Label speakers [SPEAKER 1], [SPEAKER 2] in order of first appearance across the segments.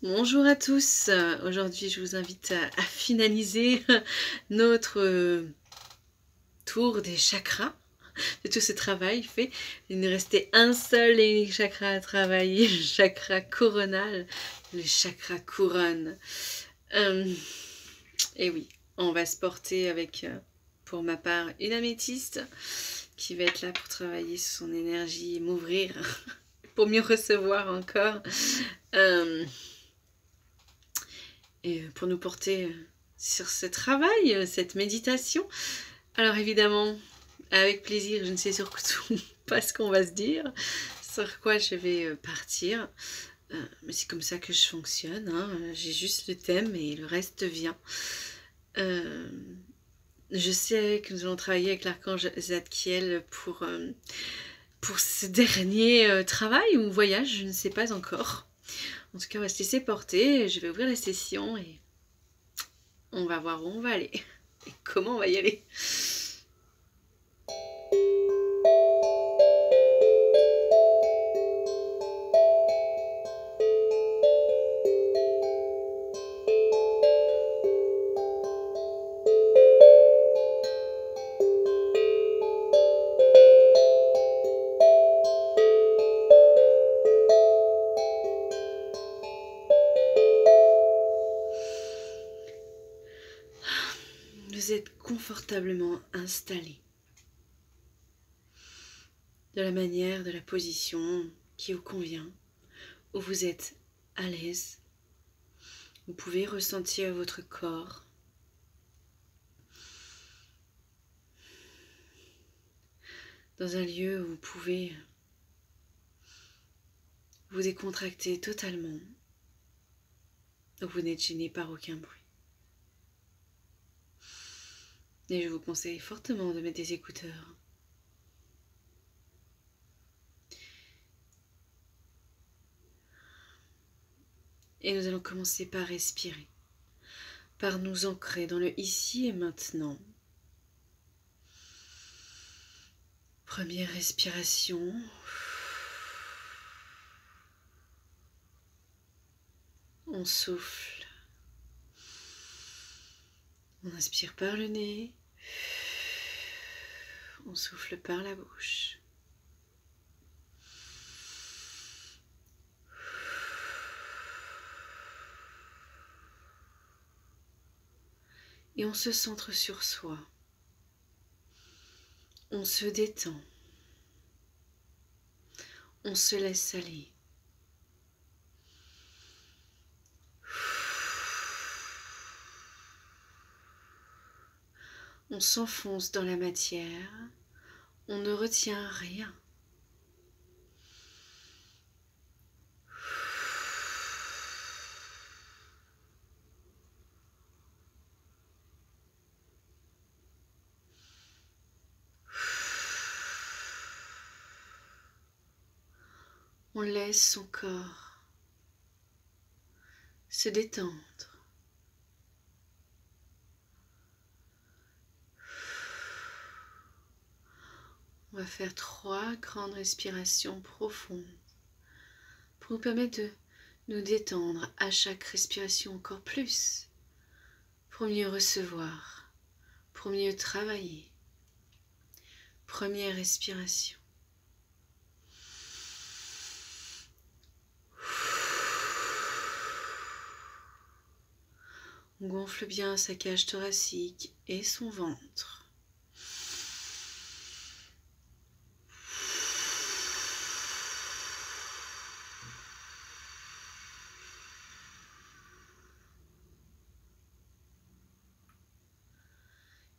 [SPEAKER 1] Bonjour à tous, aujourd'hui je vous invite à finaliser notre tour des chakras, de tout ce travail fait. Il nous restait un seul chakra à travailler, le chakra coronal, le chakra couronne. Et oui, on va se porter avec, pour ma part, une améthyste qui va être là pour travailler sur son énergie et m'ouvrir pour mieux recevoir encore. Et pour nous porter sur ce travail, cette méditation. Alors évidemment, avec plaisir, je ne sais surtout pas ce qu'on va se dire, sur quoi je vais partir. Mais c'est comme ça que je fonctionne, hein. J'ai juste le thème et le reste vient. Je sais que nous allons travailler avec l'archange Zadkiel pour ce dernier travail ou voyage, je ne sais pas encore. En tout cas, on va se laisser porter, je vais ouvrir la session et on va voir où on va aller et comment on va y aller. Vous êtes confortablement installé de la manière, de la position qui vous convient, où vous êtes à l'aise. Vous pouvez ressentir votre corps. Dans un lieu où vous pouvez vous décontracter totalement, où vous n'êtes gêné par aucun bruit. Et je vous conseille fortement de mettre des écouteurs. Et nous allons commencer par respirer, par nous ancrer dans le ici et maintenant. Première respiration. On souffle. On inspire par le nez. On souffle par la bouche. Et on se centre sur soi. On se détend. On se laisse aller. On s'enfonce dans la matière. On ne retient rien. On laisse son corps se détendre. On va faire 3 grandes respirations profondes pour nous permettre de nous détendre à chaque respiration encore plus, pour mieux recevoir, pour mieux travailler. Première respiration. On gonfle bien sa cage thoracique et son ventre.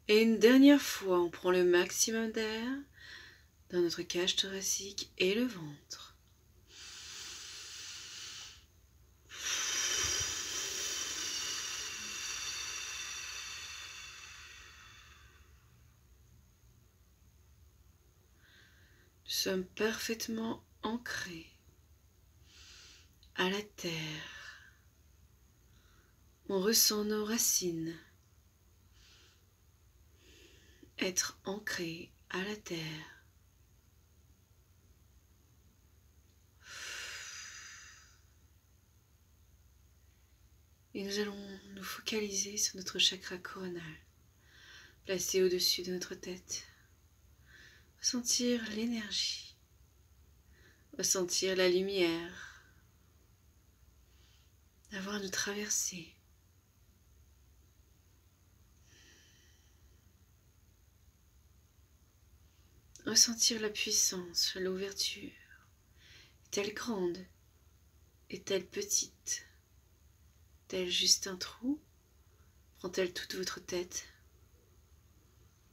[SPEAKER 1] Et une dernière fois, on prend le maximum d'air dans notre cage thoracique et le ventre. Nous sommes parfaitement ancrés à la terre. On ressent nos racines être ancrées à la terre. Et nous allons nous focaliser sur notre chakra coronal, placé au-dessus de notre tête. Ressentir l'énergie, ressentir la lumière, avoir nous traverser. Ressentir la puissance, l'ouverture. Est-elle grande? Est-elle petite? Est-elle juste un trou? Prend-elle toute votre tête?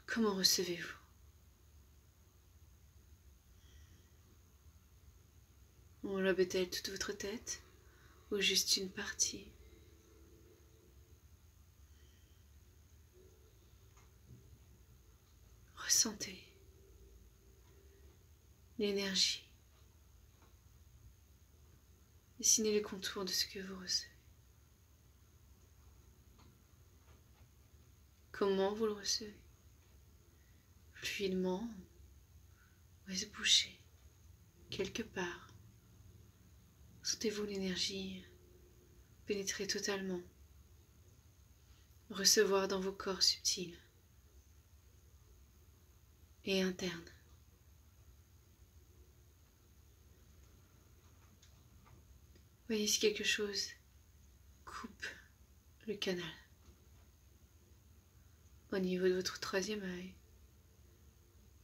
[SPEAKER 1] Comment recevez-vous? Englobe-t-elle toute votre tête ou juste une partie? Ressentez l'énergie. Dessinez les contours de ce que vous recevez. Comment vous le recevez? Fluidement ou est-ce bouché? Quelque part. Sentez-vous l'énergie pénétrer totalement, recevoir dans vos corps subtils et internes. Voyez si quelque chose coupe le canal au niveau de votre troisième œil,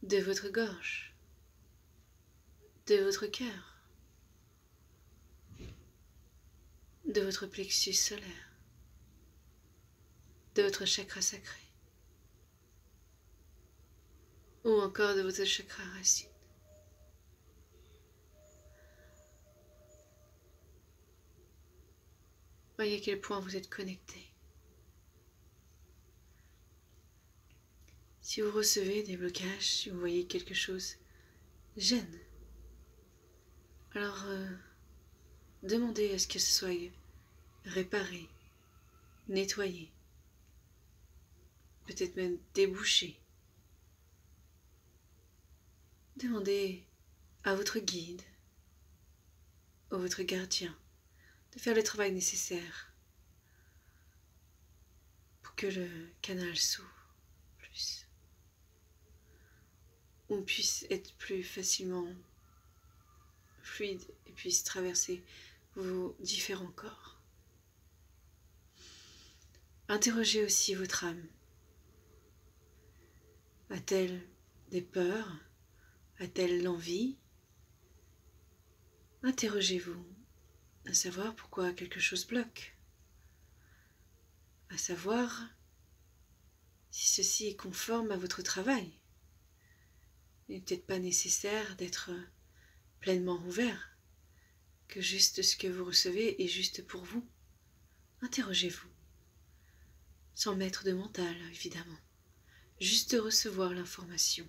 [SPEAKER 1] de votre gorge, de votre cœur, de votre plexus solaire, de votre chakra sacré, ou encore de votre chakra racine. Voyez à quel point vous êtes connecté. Si vous recevez des blocages, si vous voyez quelque chose gêne, alors demandez à ce que ce soit réparé, nettoyé, peut-être même débouché. Demandez à votre guide, à votre gardien, de faire le travail nécessaire pour que le canal s'ouvre plus. On puisse être plus facilement fluide et puisse traverser vos différents corps. Interrogez aussi votre âme. A-t-elle des peurs? A-t-elle l'envie? Interrogez-vous à savoir pourquoi quelque chose bloque, à savoir si ceci est conforme à votre travail. Il n'est peut-être pas nécessaire d'être pleinement ouvert, que juste ce que vous recevez est juste pour vous. Interrogez-vous, sans mettre de mental évidemment, juste recevoir l'information.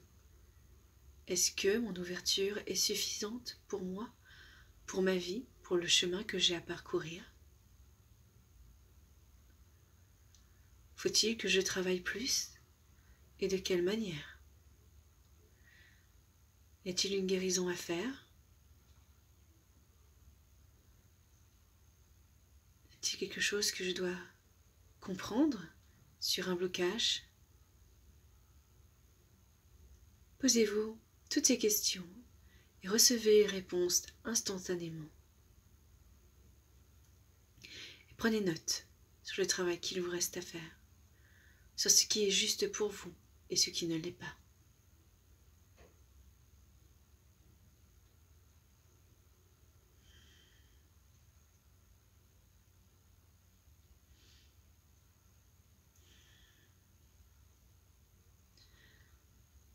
[SPEAKER 1] Est-ce que mon ouverture est suffisante pour moi, pour ma vie, pour le chemin que j'ai à parcourir? Faut-il que je travaille plus? Et de quelle manière? Y a-t-il une guérison à faire? Y a-t-il quelque chose que je dois comprendre sur un blocage? Posez-vous toutes ces questions et recevez les réponses instantanément. Et prenez note sur le travail qu'il vous reste à faire, sur ce qui est juste pour vous et ce qui ne l'est pas.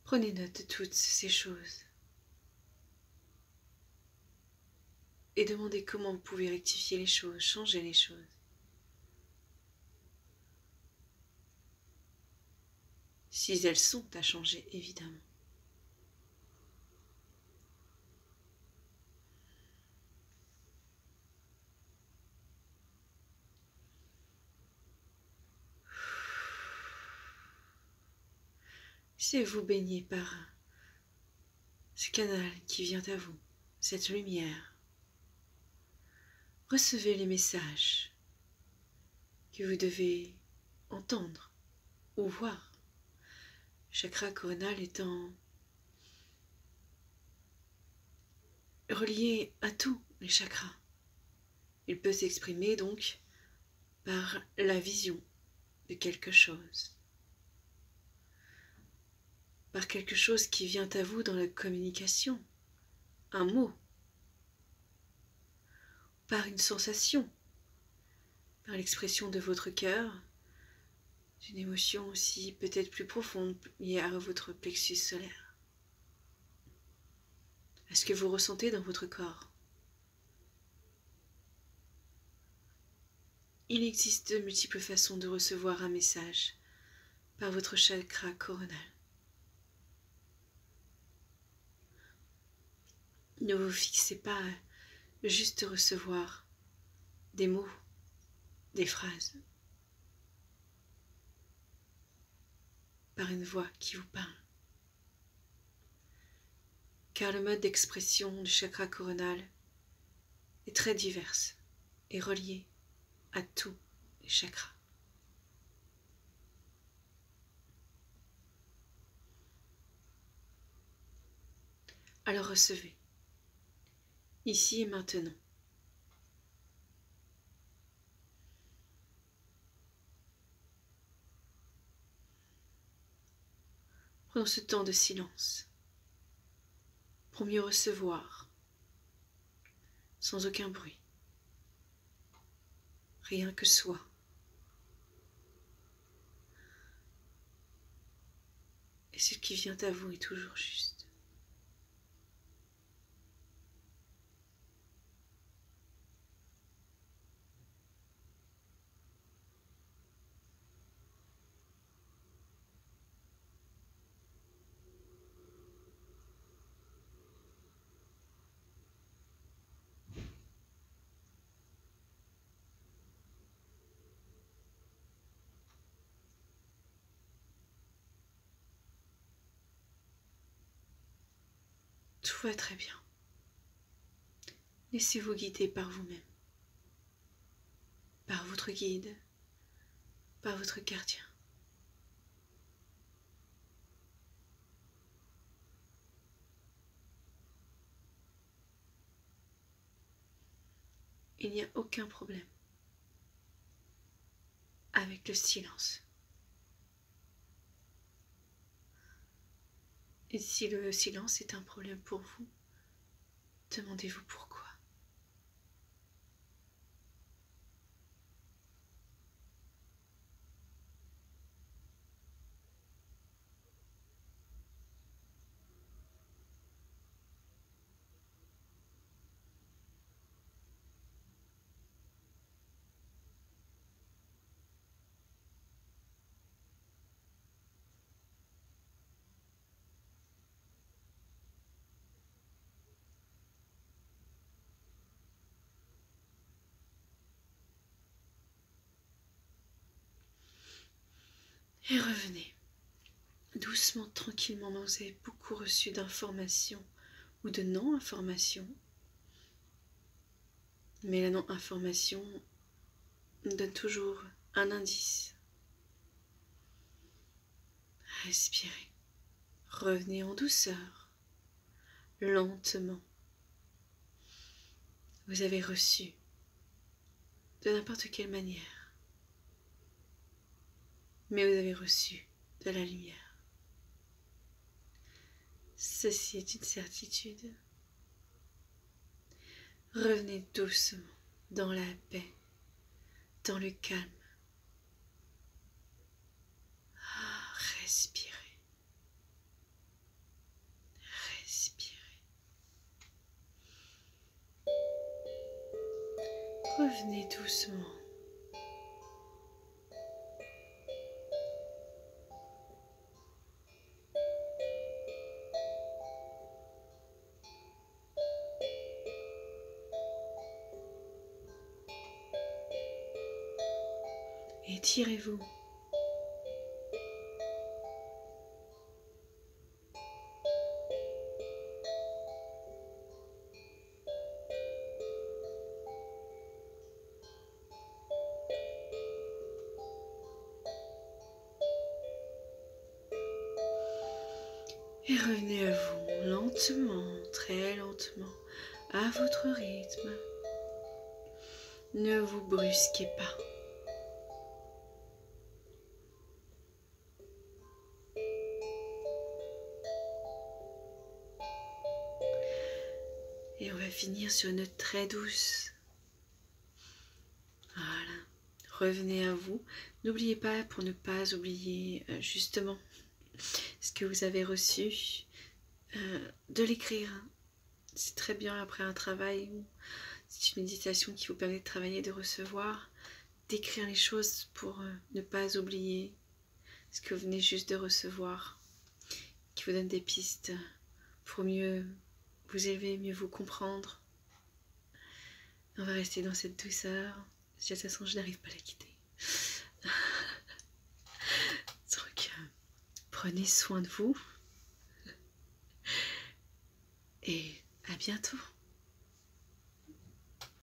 [SPEAKER 1] Prenez note de toutes ces choses et demandez comment vous pouvez rectifier les choses, changer les choses. Si elles sont à changer, évidemment. Laissez-vous baigner par ce canal qui vient à vous, cette lumière. Recevez les messages que vous devez entendre ou voir. Le chakra coronal étant relié à tous les chakras. Il peut s'exprimer donc par la vision de quelque chose, par quelque chose qui vient à vous dans la communication, un mot, par une sensation, par l'expression de votre cœur, d'une émotion aussi peut-être plus profonde liée à votre plexus solaire. À ce que vous ressentez dans votre corps. Il existe de multiples façons de recevoir un message par votre chakra coronal. Ne vous fixez pas à juste recevoir des mots, des phrases, par une voix qui vous parle. Car le mode d'expression du chakra coronal est très divers et relié à tous les chakras. Alors recevez, ici et maintenant. Prenons ce temps de silence pour mieux recevoir, sans aucun bruit, rien que soi. Et ce qui vient à vous est toujours juste. Tout va très bien. Laissez-vous guider par vous-même, par votre guide, par votre gardien. Il n'y a aucun problème avec le silence. Et si le silence est un problème pour vous, demandez-vous pourquoi. Et revenez, doucement, tranquillement. Vous avez beaucoup reçu d'informations ou de non-informations. Mais la non-information nous donne toujours un indice. Respirez. Revenez en douceur, lentement. Vous avez reçu de n'importe quelle manière. Mais vous avez reçu de la lumière. Ceci est une certitude. Revenez doucement dans la paix, dans le calme. Respirez. Respirez. Revenez doucement. Étirez-vous. Et revenez à vous lentement, très lentement, à votre rythme. Ne vous brusquez pas. Et on va finir sur une note très douce. Voilà. Revenez à vous. N'oubliez pas, pour ne pas oublier justement ce que vous avez reçu, de l'écrire. C'est très bien après un travail. C'est une méditation qui vous permet de travailler, de recevoir, d'écrire les choses pour ne pas oublier ce que vous venez juste de recevoir, qui vous donne des pistes pour mieux vous élever, mieux vous comprendre. On va rester dans cette douceur. De toute façon, je n'arrive pas à la quitter. Donc, prenez soin de vous. Et à bientôt.